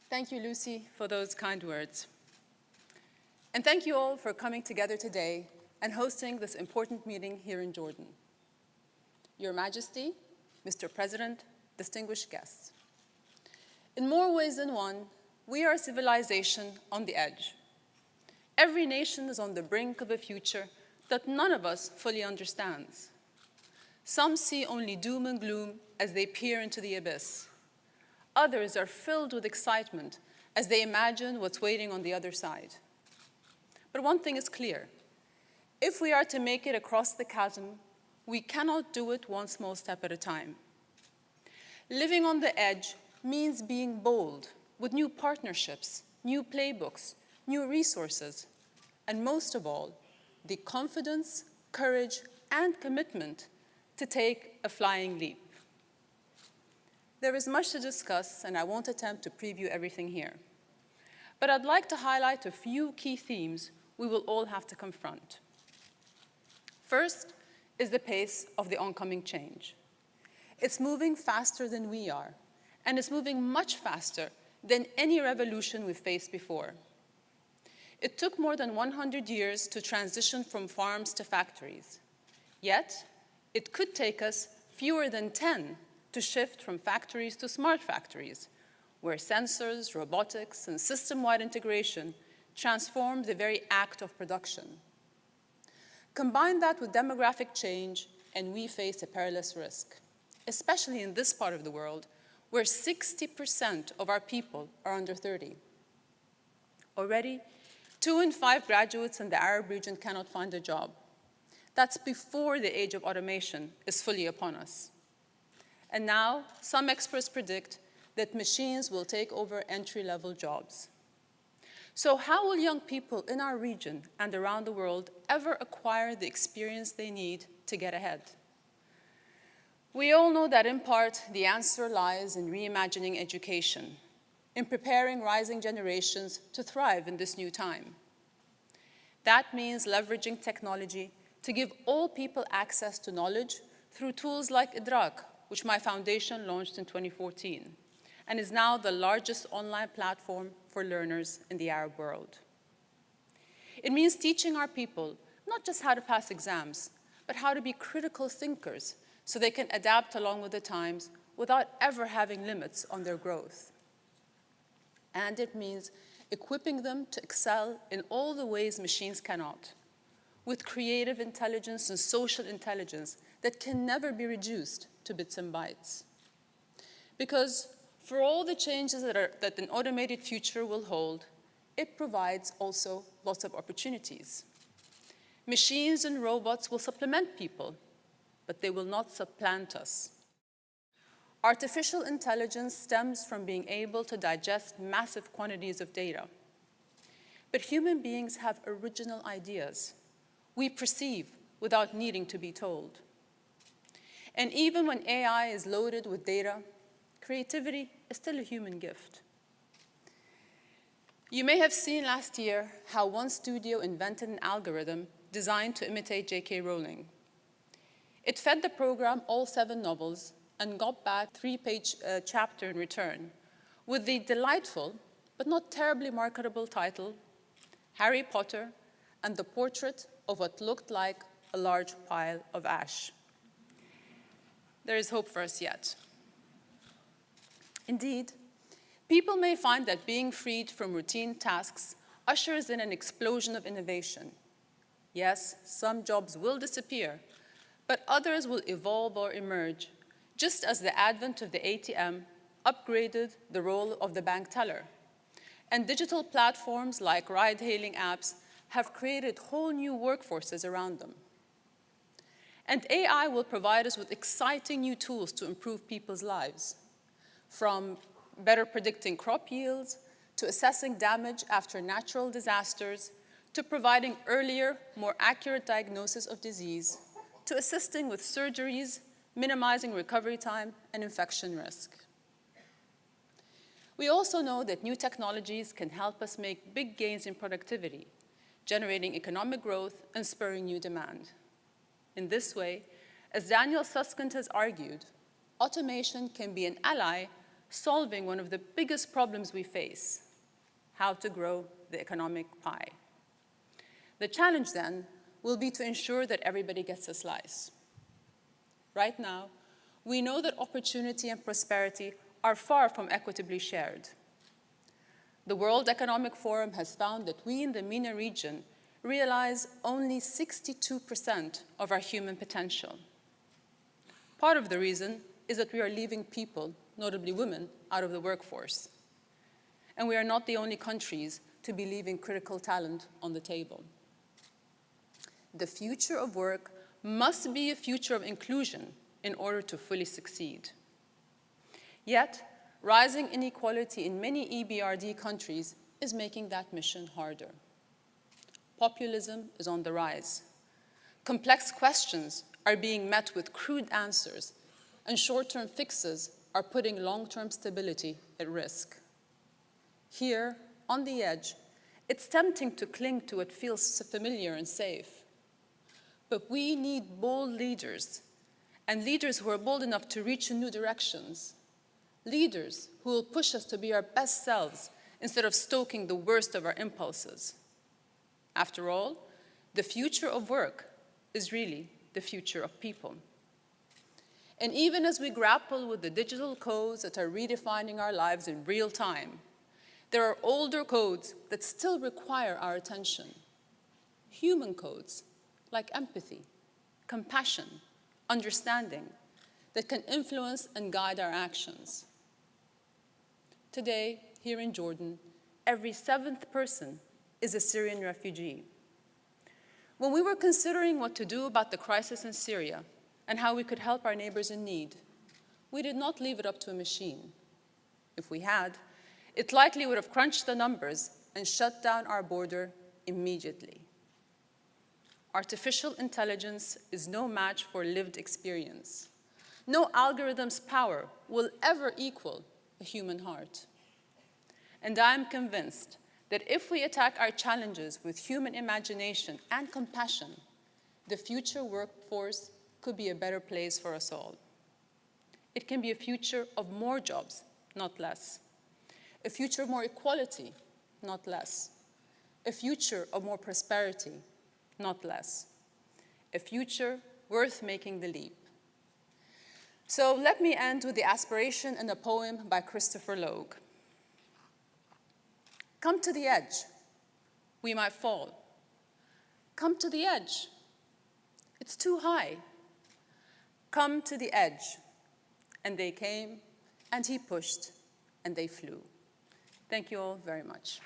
Thank you, Lucy, for those kind words. And thank you all for coming together today and hosting this important meeting here in Jordan. Your Majesty, Mr. President, distinguished guests. In more ways than one, we are a civilization on the edge. Every nation is on the brink of a future that none of us fully understands. Some see only doom and gloom as they peer into the abyss. Others are filled with excitement as they imagine what's waiting on the other side. But one thing is clear. If we are to make it across the chasm, we cannot do it one small step at a time. Living on the edge means being bold with new partnerships, new playbooks, new resources, and most of all, the confidence, courage, and commitment to take a flying leap. There is much to discuss, and I won't attempt to preview everything here. But I'd like to highlight a few key themes we will all have to confront. First is the pace of the oncoming change. It's moving faster than we are, and it's moving much faster than any revolution we've faced before. It took more than 100 years to transition from farms to factories. Yet, it could take us fewer than 10 to shift from factories to smart factories, where sensors, robotics, and system-wide integration transform the very act of production. Combine that with demographic change, and we face a perilous risk, especially in this part of the world, where 60% of our people are under 30. Already, 2 in 5 graduates in the Arab region cannot find a job. That's before the age of automation is fully upon us. And now, some experts predict that machines will take over entry-level jobs. So how will young people in our region and around the world ever acquire the experience they need to get ahead? We all know that in part, the answer lies in reimagining education, in preparing rising generations to thrive in this new time. That means leveraging technology to give all people access to knowledge through tools like EBRD, which my foundation launched in 2014, and is now the largest online platform for learners in the Arab world. It means teaching our people not just how to pass exams, but how to be critical thinkers so they can adapt along with the times without ever having limits on their growth. And it means equipping them to excel in all the ways machines cannot, with creative intelligence and social intelligence that can never be reduced to bits and bytes. Because for all the changes that an automated future will hold, it provides also lots of opportunities. Machines and robots will supplement people, but they will not supplant us. Artificial intelligence stems from being able to digest massive quantities of data. But human beings have original ideas. We perceive without needing to be told. And even when AI is loaded with data, creativity is still a human gift. You may have seen last year how one studio invented an algorithm designed to imitate J.K. Rowling. It fed the program all 7 novels and got back a 3-page chapter in return, with the delightful, but not terribly marketable title, Harry Potter and the Portrait of what looked like a large pile of ash. There is hope for us yet. Indeed, people may find that being freed from routine tasks ushers in an explosion of innovation. Yes, some jobs will disappear, but others will evolve or emerge, just as the advent of the ATM upgraded the role of the bank teller. And digital platforms like ride-hailing apps have created whole new workforces around them. And AI will provide us with exciting new tools to improve people's lives, from better predicting crop yields, to assessing damage after natural disasters, to providing earlier, more accurate diagnosis of disease, to assisting with surgeries, minimizing recovery time and infection risk. We also know that new technologies can help us make big gains in productivity, generating economic growth and spurring new demand. In this way, as Daniel Susskind has argued, automation can be an ally, solving one of the biggest problems we face: how to grow the economic pie. The challenge then will be to ensure that everybody gets a slice. Right now, we know that opportunity and prosperity are far from equitably shared. The World Economic Forum has found that we in the MENA region realize only 62% of our human potential. Part of the reason is that we are leaving people, notably women, out of the workforce. And we are not the only countries to be leaving critical talent on the table. The future of work must be a future of inclusion in order to fully succeed. Yet, rising inequality in many EBRD countries is making that mission harder. Populism is on the rise. Complex questions are being met with crude answers, and short-term fixes are putting long-term stability at risk. Here, on the edge, it's tempting to cling to what feels familiar and safe. But we need bold leaders, and leaders who are bold enough to reach in new directions. Leaders who will push us to be our best selves instead of stoking the worst of our impulses. After all, the future of work is really the future of people. And even as we grapple with the digital codes that are redefining our lives in real time, there are older codes that still require our attention. Human codes like empathy, compassion, understanding, that can influence and guide our actions. Today, here in Jordan, every 7th person is a Syrian refugee. When we were considering what to do about the crisis in Syria and how we could help our neighbors in need, we did not leave it up to a machine. If we had, it likely would have crunched the numbers and shut down our border immediately. Artificial intelligence is no match for lived experience. No algorithm's power will ever equal a human heart. And I am convinced that if we attack our challenges with human imagination and compassion, the future workforce could be a better place for us all. It can be a future of more jobs, not less. A future of more equality, not less. A future of more prosperity, not less. A future worth making the leap. So let me end with the aspiration and a poem by Christopher Logue. Come to the edge, we might fall. Come to the edge, it's too high. Come to the edge. And they came, and he pushed, and they flew. Thank you all very much.